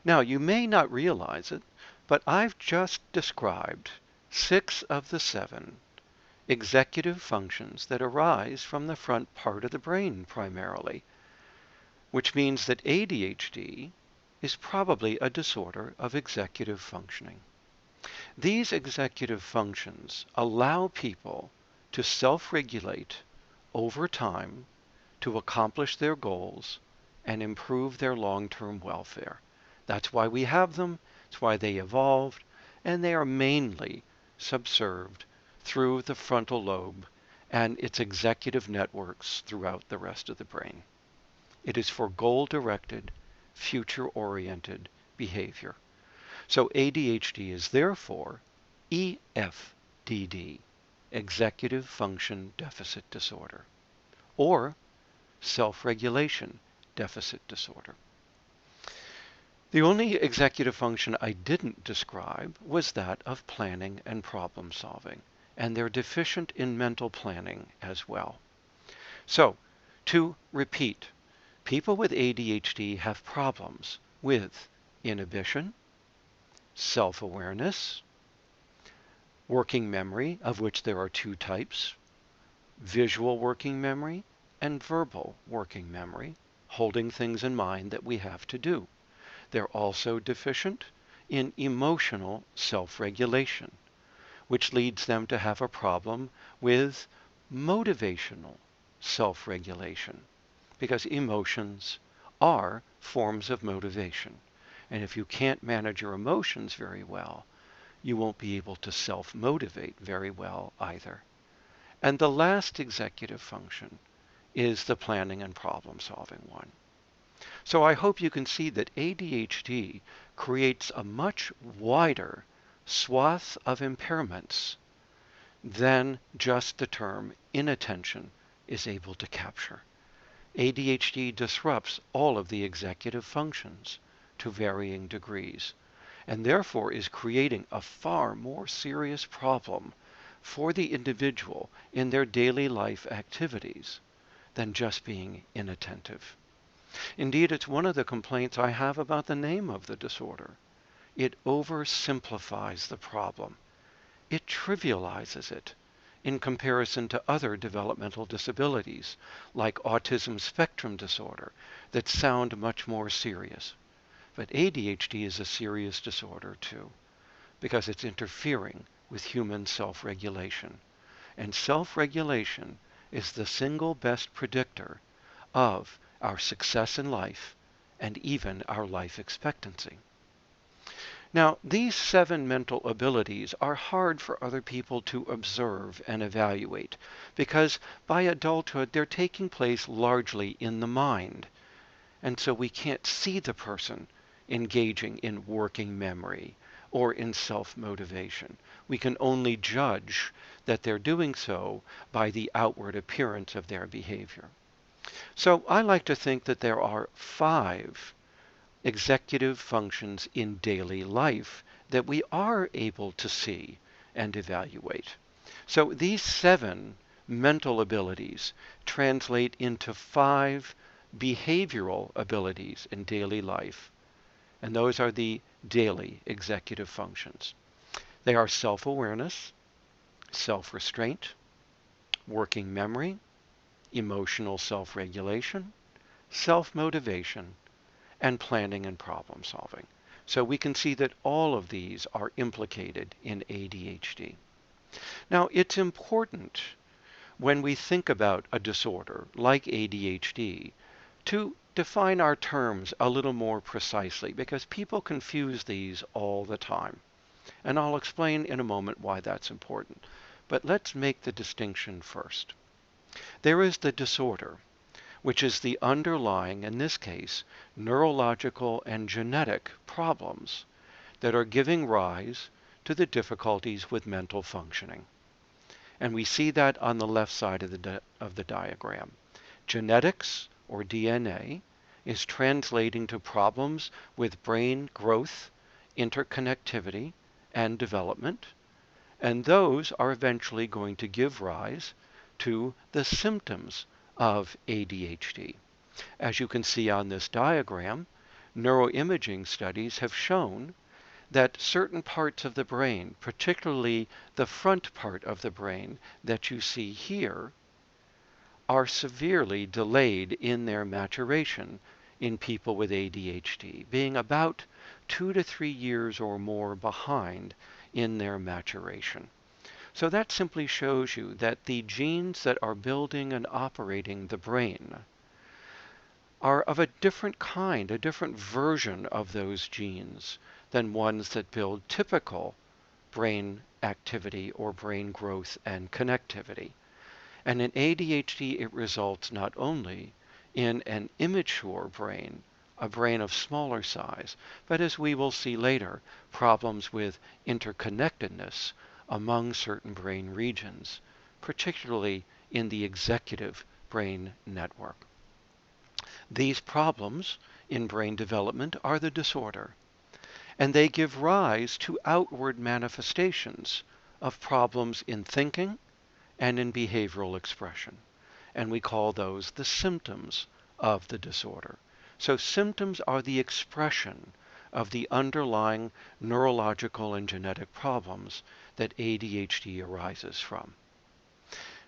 Now, you may not realize it, but I've just described 6 of the 7 executive functions that arise from the front part of the brain primarily, which means that ADHD is probably a disorder of executive functioning. These executive functions allow people to self-regulate over time to accomplish their goals and improve their long-term welfare. That's why we have them, that's why they evolved, and they are mainly subserved through the frontal lobe and its executive networks throughout the rest of the brain. It is for goal-directed, future-oriented behavior. So ADHD is therefore EFDD, Executive Function Deficit Disorder, or Self-Regulation Deficit Disorder. The only executive function I didn't describe was that of planning and problem solving, and they're deficient in mental planning as well. So, to repeat, people with ADHD have problems with inhibition, self-awareness, working memory, of which there are 2 types, visual working memory and verbal working memory, holding things in mind that we have to do. They're also deficient in emotional self-regulation, which leads them to have a problem with motivational self-regulation, because emotions are forms of motivation. And if you can't manage your emotions very well, you won't be able to self-motivate very well either. And the last executive function is the planning and problem solving one. So I hope you can see that ADHD creates a much wider swath of impairments than just the term inattention is able to capture. ADHD disrupts all of the executive functions to varying degrees, and therefore is creating a far more serious problem for the individual in their daily life activities than just being inattentive. Indeed, it's one of the complaints I have about the name of the disorder. It oversimplifies the problem. It trivializes it in comparison to other developmental disabilities, like autism spectrum disorder, that sound much more serious. But ADHD is a serious disorder too, because it's interfering with human self-regulation. And self-regulation is the single best predictor of our success in life and even our life expectancy. Now, these 7 mental abilities are hard for other people to observe and evaluate because by adulthood they're taking place largely in the mind. And so we can't see the person engaging in working memory or in self-motivation. We can only judge that they're doing so by the outward appearance of their behavior. So I like to think that there are 5 executive functions in daily life that we are able to see and evaluate. So these 7 mental abilities translate into 5 behavioral abilities in daily life, and those are the daily executive functions. They are self-awareness, self-restraint, working memory, emotional self-regulation, self-motivation, and planning and problem solving. So we can see that all of these are implicated in ADHD. Now, it's important when we think about a disorder like ADHD to define our terms a little more precisely, because people confuse these all the time. And I'll explain in a moment why that's important. But let's make the distinction first. There is the disorder, which is the underlying, in this case, neurological and genetic problems that are giving rise to the difficulties with mental functioning. And we see that on the left side of the diagram. Genetics, or DNA, is translating to problems with brain growth, interconnectivity, and development, and those are eventually going to give rise to the symptoms of ADHD. As you can see on this diagram, Neuroimaging studies have shown that certain parts of the brain, particularly the front part of the brain that you see here, are severely delayed in their maturation in people with ADHD, being about 2 to 3 years or more behind in their maturation. So that simply shows you that the genes that are building and operating the brain are of a different kind, a different version of those genes than ones that build typical brain activity or brain growth and connectivity. And in ADHD, it results not only in an immature brain, a brain of smaller size, but as we will see later, problems with interconnectedness among certain brain regions, particularly in the executive brain network. These problems in brain development are the disorder, and they give rise to outward manifestations of problems in thinking and in behavioral expression. And we call those the symptoms of the disorder. So symptoms are the expression of the underlying neurological and genetic problems that ADHD arises from.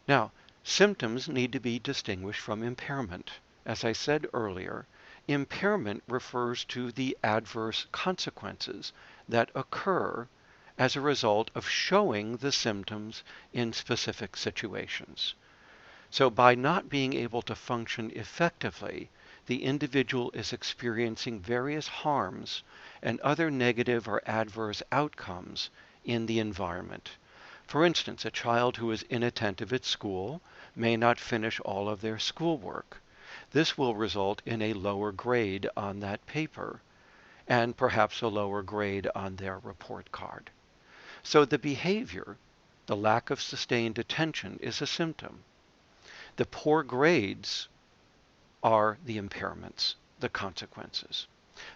Now, symptoms need to be distinguished from impairment. As I said earlier, impairment refers to the adverse consequences that occur as a result of showing the symptoms in specific situations. So by not being able to function effectively, the individual is experiencing various harms and other negative or adverse outcomes in the environment. For instance, a child who is inattentive at school may not finish all of their schoolwork. This will result in a lower grade on that paper and perhaps a lower grade on their report card. So the behavior, the lack of sustained attention, is a symptom. The poor grades are the impairments, the consequences.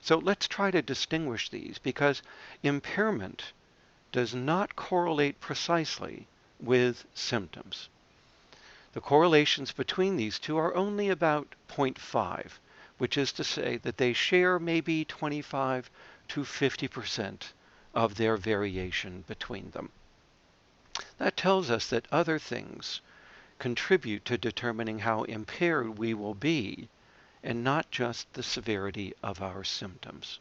So let's try to distinguish these, because impairment does not correlate precisely with symptoms. The correlations between these two are only about 0.5, which is to say that they share maybe 25 to 50% of their variation between them. That tells us that other things contribute to determining how impaired we will be, and not just the severity of our symptoms.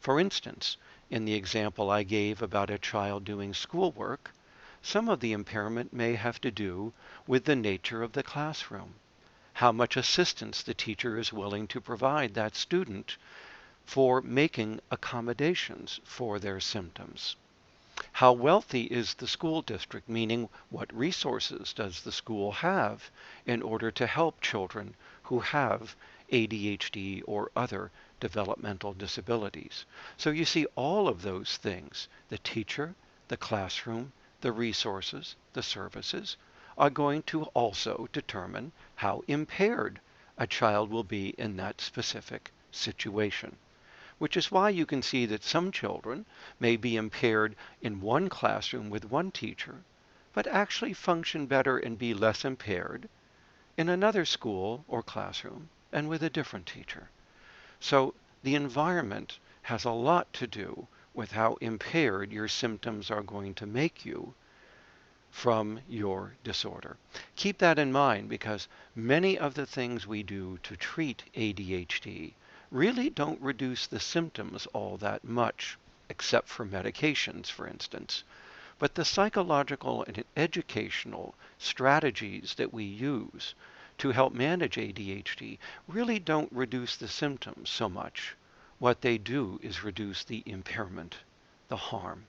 For instance, in the example I gave about a child doing schoolwork, some of the impairment may have to do with the nature of the classroom, how much assistance the teacher is willing to provide that student for making accommodations for their symptoms. How wealthy is the school district, meaning what resources does the school have in order to help children who have ADHD or other developmental disabilities. So you see all of those things, the teacher, the classroom, the resources, the services, are going to also determine how impaired a child will be in that specific situation. Which is why you can see that some children may be impaired in one classroom with one teacher, but actually function better and be less impaired in another school or classroom and with a different teacher. So the environment has a lot to do with how impaired your symptoms are going to make you from your disorder. Keep that in mind, because many of the things we do to treat ADHD really don't reduce the symptoms all that much, except for medications, for instance. But the psychological and educational strategies that we use to help manage ADHD really don't reduce the symptoms so much. What they do is reduce the impairment, the harm.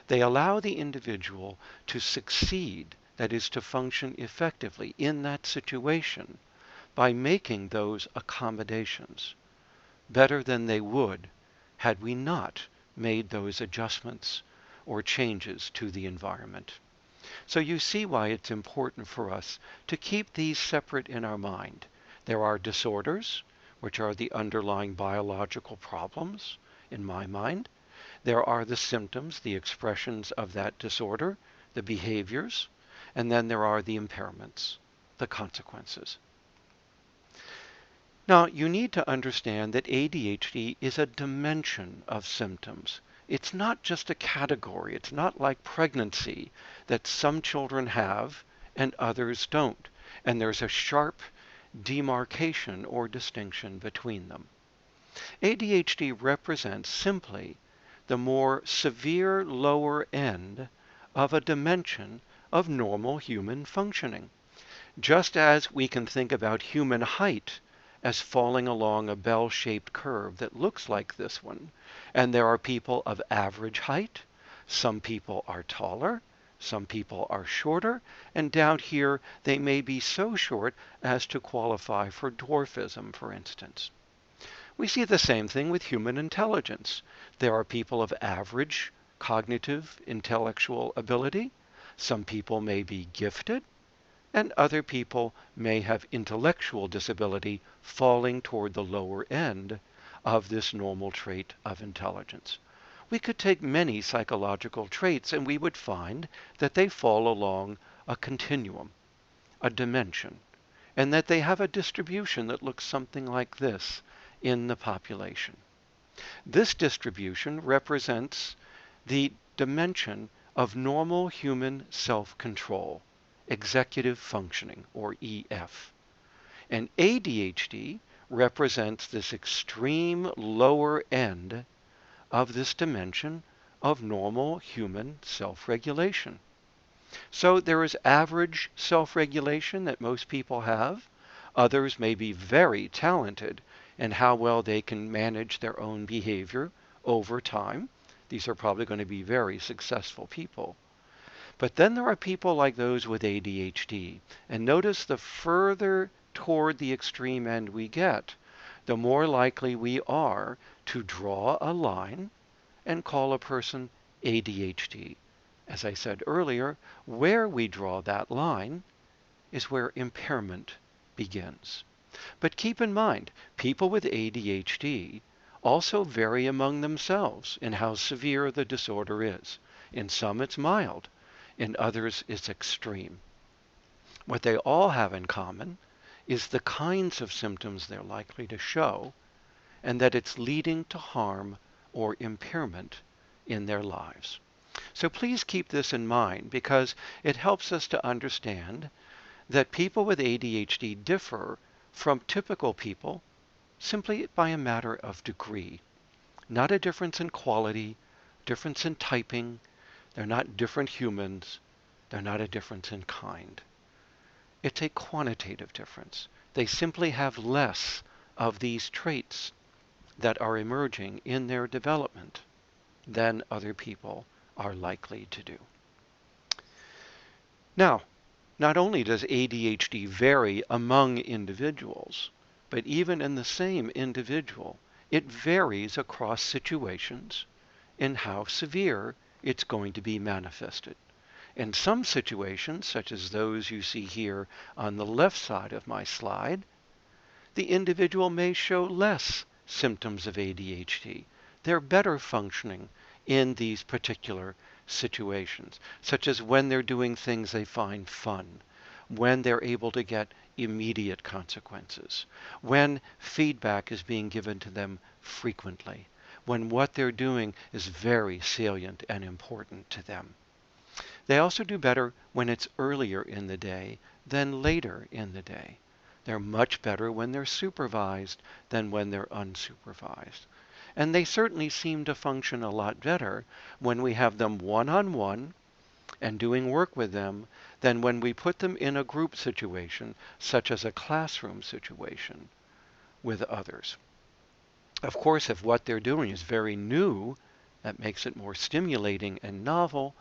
They allow the individual to succeed, that is, to function effectively in that situation by making those accommodations better than they would had we not made those adjustments or changes to the environment. So you see why it's important for us to keep these separate in our mind. There are disorders, which are the underlying biological problems, in my mind. There are the symptoms, the expressions of that disorder, the behaviors, and then there are the impairments, the consequences. Now, you need to understand that ADHD is a dimension of symptoms. It's not just a category. It's not like pregnancy that some children have and others don't. And there's a sharp demarcation or distinction between them. ADHD represents simply the more severe lower end of a dimension of normal human functioning. Just as we can think about human height as falling along a bell-shaped curve that looks like this one, and there are people of average height, some people are taller, some people are shorter, and down here they may be so short as to qualify for dwarfism, for instance. We see the same thing with human intelligence. There are people of average cognitive intellectual ability. Some people may be gifted, and other people may have intellectual disability falling toward the lower end of this normal trait of intelligence. We could take many psychological traits and we would find that they fall along a continuum, a dimension, and that they have a distribution that looks something like this in the population. This distribution represents the dimension of normal human self-control, executive functioning, or EF. And ADHD represents this extreme lower end of this dimension of normal human self-regulation. So there is average self-regulation that most people have. Others may be very talented in how well they can manage their own behavior over time. These are probably going to be very successful people. But then there are people like those with ADHD. And notice the further toward the extreme end we get, the more likely we are to draw a line and call a person ADHD. As I said earlier, where we draw that line is where impairment begins. But keep in mind, people with ADHD also vary among themselves in how severe the disorder is. In some it's mild, in others it's extreme. What they all have in common is the kinds of symptoms they're likely to show, and that it's leading to harm or impairment in their lives. So please keep this in mind because it helps us to understand that people with ADHD differ from typical people simply by a matter of degree. Not a difference in quality, difference in typing. They're not different humans. They're not a difference in kind. It's a quantitative difference. They simply have less of these traits that are emerging in their development than other people are likely to do. Now, not only does ADHD vary among individuals, but even in the same individual, it varies across situations in how severe it's going to be manifested. In some situations, such as those you see here on the left side of my slide, the individual may show less symptoms of ADHD. They're better functioning in these particular situations, such as when they're doing things they find fun, when they're able to get immediate consequences, when feedback is being given to them frequently, when what they're doing is very salient and important to them. They also do better when it's earlier in the day than later in the day. They're much better when they're supervised than when they're unsupervised. And they certainly seem to function a lot better when we have them one-on-one and doing work with them than when we put them in a group situation, such as a classroom situation, with others. Of course, if what they're doing is very new, that makes it more stimulating and novel,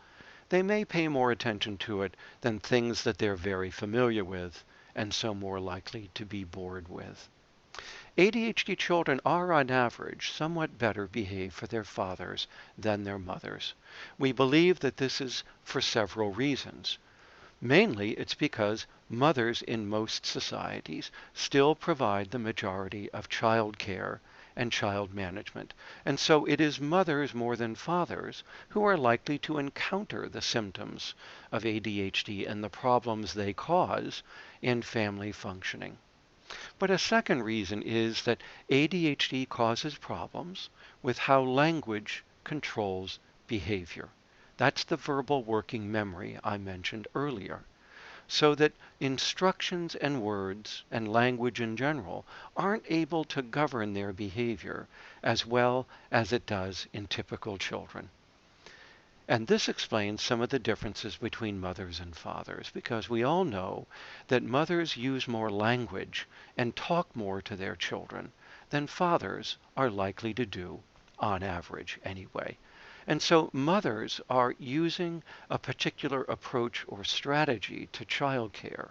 they may pay more attention to it than things that they're very familiar with and so more likely to be bored with. ADHD children are, on average, somewhat better behaved for their fathers than their mothers. We believe that this is for several reasons. Mainly, it's because mothers in most societies still provide the majority of child care and child management. And so it is mothers more than fathers who are likely to encounter the symptoms of ADHD and the problems they cause in family functioning. But a second reason is that ADHD causes problems with how language controls behavior. That's the verbal working memory I mentioned earlier. So that instructions and words and language in general aren't able to govern their behavior as well as it does in typical children. And this explains some of the differences between mothers and fathers, because we all know that mothers use more language and talk more to their children than fathers are likely to do, on average anyway. And so mothers are using a particular approach or strategy to childcare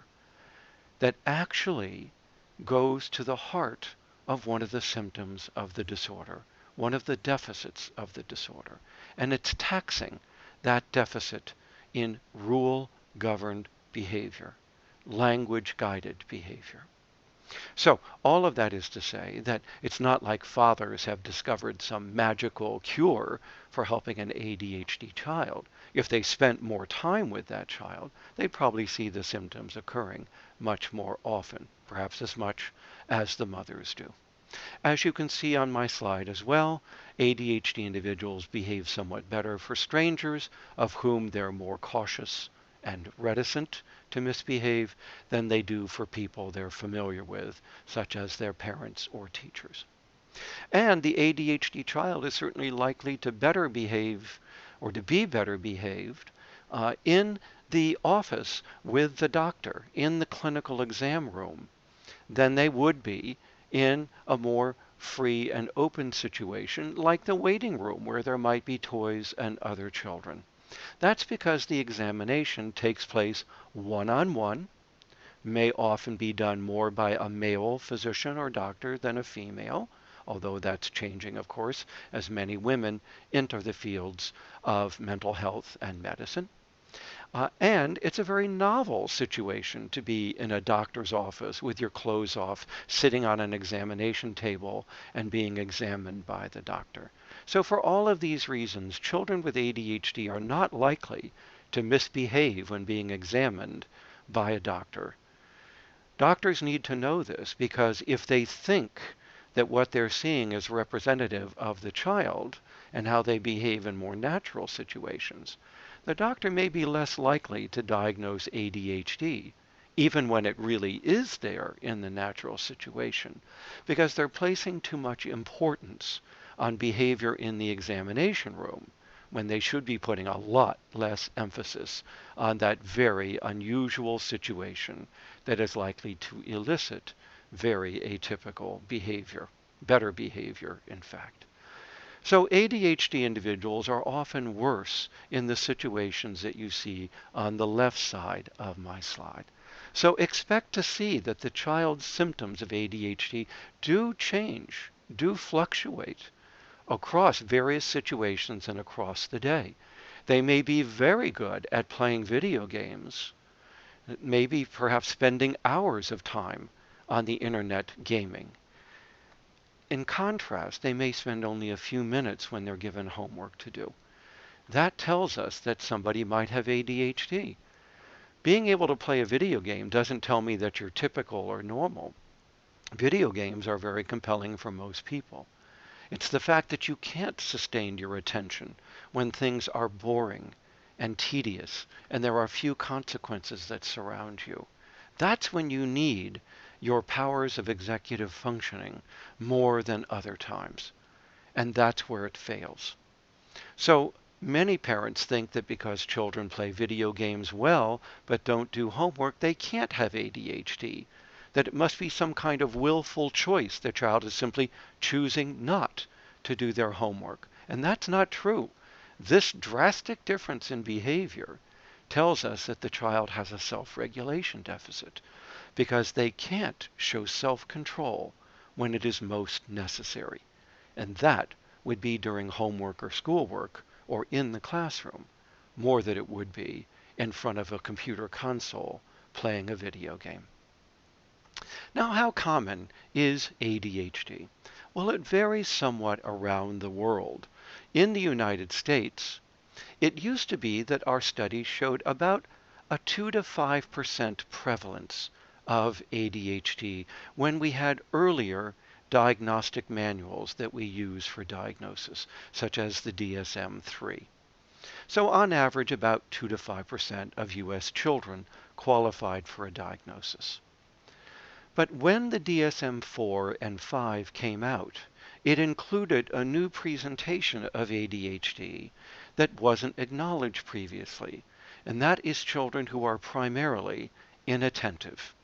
that actually goes to the heart of one of the symptoms of the disorder, one of the deficits of the disorder. And it's taxing that deficit in rule-governed behavior, language-guided behavior. So all of that is to say that it's not like fathers have discovered some magical cure for helping an ADHD child. If they spent more time with that child, they'd probably see the symptoms occurring much more often, perhaps as much as the mothers do. As you can see on my slide as well, ADHD individuals behave somewhat better for strangers, of whom they're more cautious and reticent to misbehave than they do for people they're familiar with, such as their parents or teachers. And the ADHD child is certainly likely to better behave or to be better behaved in the office with the doctor, in the clinical exam room, than they would be in a more free and open situation like the waiting room where there might be toys and other children. That's because the examination takes place one-on-one, may often be done more by a male physician or doctor than a female, although that's changing, of course, as many women enter the fields of mental health and medicine. And it's a very novel situation to be in a doctor's office with your clothes off, sitting on an examination table and being examined by the doctor. So for all of these reasons, children with ADHD are not likely to misbehave when being examined by a doctor. Doctors need to know this, because if they think that what they're seeing is representative of the child and how they behave in more natural situations, the doctor may be less likely to diagnose ADHD, even when it really is there in the natural situation, because they're placing too much importance on behavior in the examination room when they should be putting a lot less emphasis on that very unusual situation that is likely to elicit very atypical behavior, better behavior, in fact. So ADHD individuals are often worse in the situations that you see on the left side of my slide. So expect to see that the child's symptoms of ADHD do change, do fluctuate across various situations and across the day. They may be very good at playing video games, maybe perhaps spending hours of time on the internet gaming. In contrast, they may spend only a few minutes when they're given homework to do. That tells us that somebody might have ADHD. Being able to play a video game doesn't tell me that you're typical or normal. Video games are very compelling for most people. It's the fact that you can't sustain your attention when things are boring and tedious and there are few consequences that surround you. That's when you need your powers of executive functioning more than other times. And that's where it fails. So many parents think that because children play video games well but don't do homework, they can't have ADHD, that it must be some kind of willful choice. The child is simply choosing not to do their homework. And that's not true. This drastic difference in behavior tells us that the child has a self-regulation deficit, because they can't show self-control when it is most necessary. And that would be during homework or schoolwork or in the classroom, more than it would be in front of a computer console playing a video game. Now, how common is ADHD? Well, it varies somewhat around the world. In the United States, it used to be that our studies showed about a 2 to 5% prevalence of ADHD when we had earlier diagnostic manuals that we use for diagnosis, such as the DSM-3. So on average, about 2 to 5% of U.S. children qualified for a diagnosis. But when the DSM-4 and 5 came out, it included a new presentation of ADHD that wasn't acknowledged previously, and that is children who are primarily inattentive.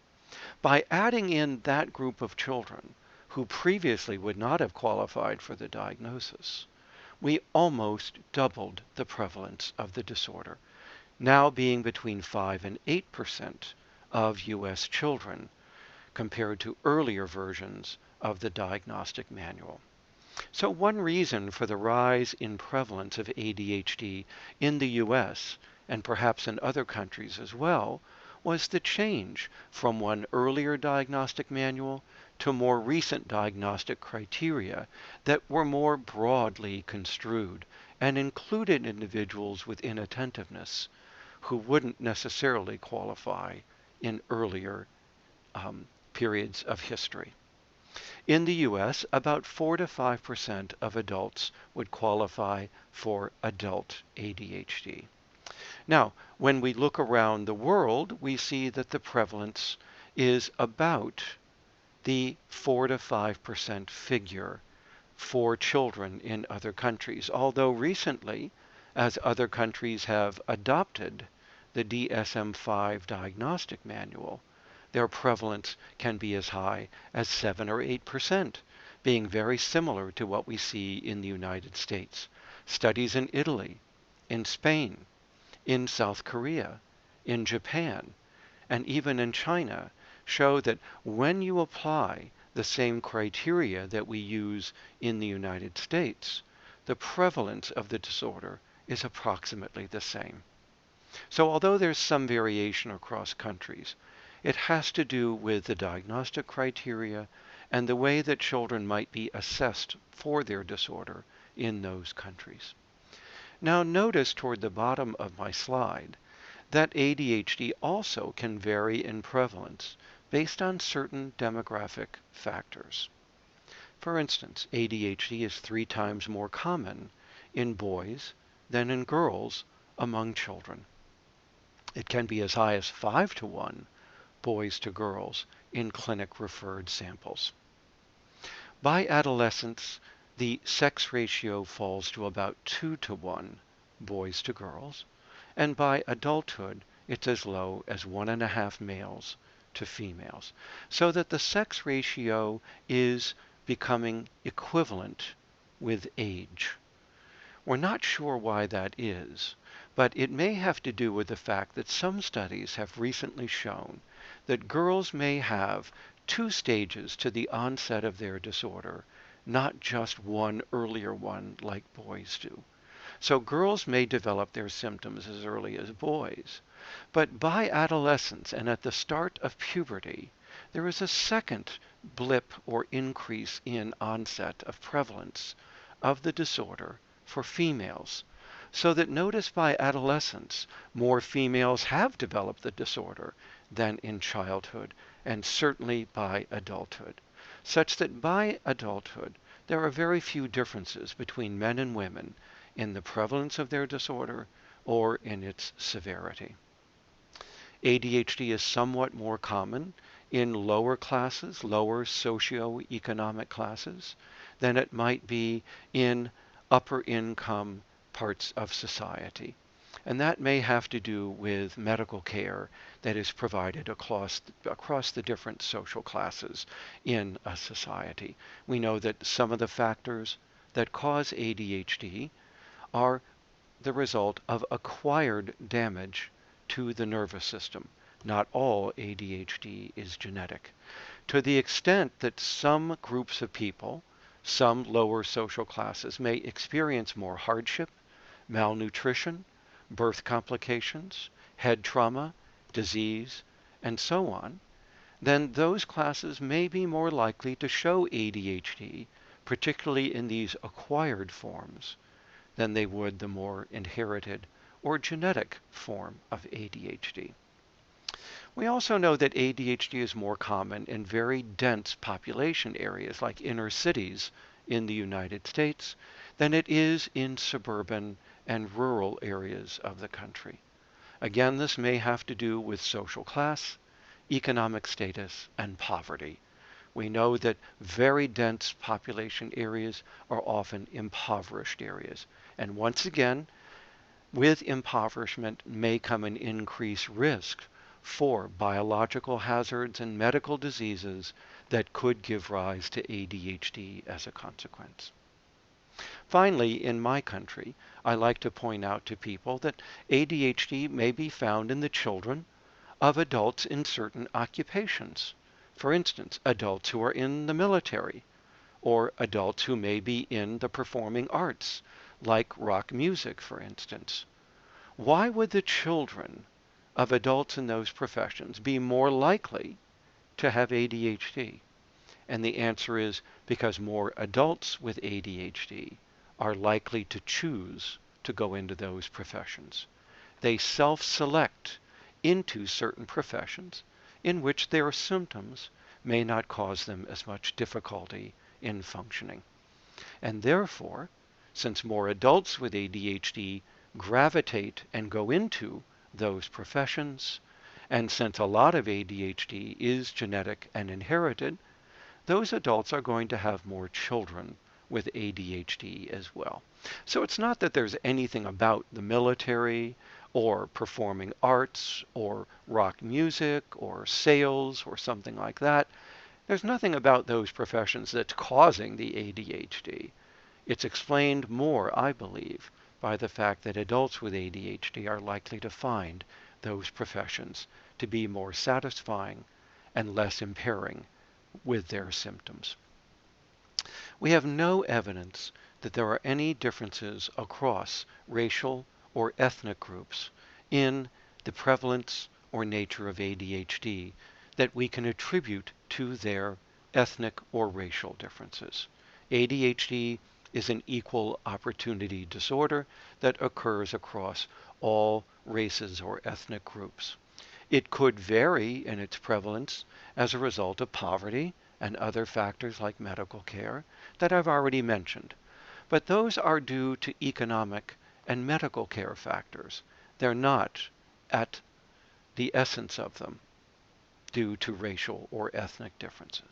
By adding in that group of children who previously would not have qualified for the diagnosis, we almost doubled the prevalence of the disorder, now being between 5 and 8% of U.S. children compared to earlier versions of the diagnostic manual. So one reason for the rise in prevalence of ADHD in the U.S. and perhaps in other countries as well was the change from one earlier diagnostic manual to more recent diagnostic criteria that were more broadly construed and included individuals with inattentiveness who wouldn't necessarily qualify in earlier periods of history. In the U.S., about 4 to 5% of adults would qualify for adult ADHD. Now, when we look around the world, we see that the prevalence is about the 4 to 5% figure for children in other countries, although recently, as other countries have adopted the DSM-5 diagnostic manual, their prevalence can be as high as 7 or 8%, being very similar to what we see in the United States. Studies in Italy, in Spain, in South Korea, in Japan, and even in China show that when you apply the same criteria that we use in the United States, the prevalence of the disorder is approximately the same. So although there's some variation across countries, it has to do with the diagnostic criteria and the way that children might be assessed for their disorder in those countries. Now notice toward the bottom of my slide that ADHD also can vary in prevalence based on certain demographic factors. For instance, ADHD is 3 times more common in boys than in girls among children. It can be as high as 5 to 1 boys to girls in clinic-referred samples. By adolescence, the sex ratio falls to about 2 to 1 boys to girls, and by adulthood, it's as low as 1.5 males to females, so that the sex ratio is becoming equivalent with age. We're not sure why that is, but it may have to do with the fact that some studies have recently shown that girls may have 2 stages to the onset of their disorder, not just one earlier one like boys do. So girls may develop their symptoms as early as boys, but by adolescence and at the start of puberty, there is a second blip or increase in onset of prevalence of the disorder for females. So that notice by adolescence, more females have developed the disorder than in childhood, and certainly by adulthood, such that by adulthood, there are very few differences between men and women in the prevalence of their disorder or in its severity. ADHD is somewhat more common in lower classes, lower socioeconomic classes, than it might be in upper income parts of society. And that may have to do with medical care that is provided across the different social classes in a society. We know that some of the factors that cause ADHD are the result of acquired damage to the nervous system. Not all ADHD is genetic. To the extent that some groups of people, some lower social classes, may experience more hardship, malnutrition, birth complications, head trauma, disease, and so on, then those classes may be more likely to show ADHD, particularly in these acquired forms, than they would the more inherited or genetic form of ADHD. We also know that ADHD is more common in very dense population areas like inner cities in the United States than it is in suburban and rural areas of the country. Again, this may have to do with social class, economic status, and poverty. We know that very dense population areas are often impoverished areas. And once again, with impoverishment may come an increased risk for biological hazards and medical diseases that could give rise to ADHD as a consequence. Finally, in my country, I like to point out to people that ADHD may be found in the children of adults in certain occupations. For instance, adults who are in the military, or adults who may be in the performing arts, like rock music, for instance. Why would the children of adults in those professions be more likely to have ADHD? And the answer is because more adults with ADHD are likely to choose to go into those professions. They self-select into certain professions in which their symptoms may not cause them as much difficulty in functioning. And therefore, since more adults with ADHD gravitate and go into those professions, and since a lot of ADHD is genetic and inherited, those adults are going to have more children with ADHD as well. So it's not that there's anything about the military or performing arts or rock music or sales or something like that. There's nothing about those professions that's causing the ADHD. It's explained more, I believe, by the fact that adults with ADHD are likely to find those professions to be more satisfying and less impairing with their symptoms. We have no evidence that there are any differences across racial or ethnic groups in the prevalence or nature of ADHD that we can attribute to their ethnic or racial differences. ADHD is an equal opportunity disorder that occurs across all races or ethnic groups. It could vary in its prevalence as a result of poverty and other factors like medical care that I've already mentioned. But those are due to economic and medical care factors. They're not, at the essence of them, due to racial or ethnic differences.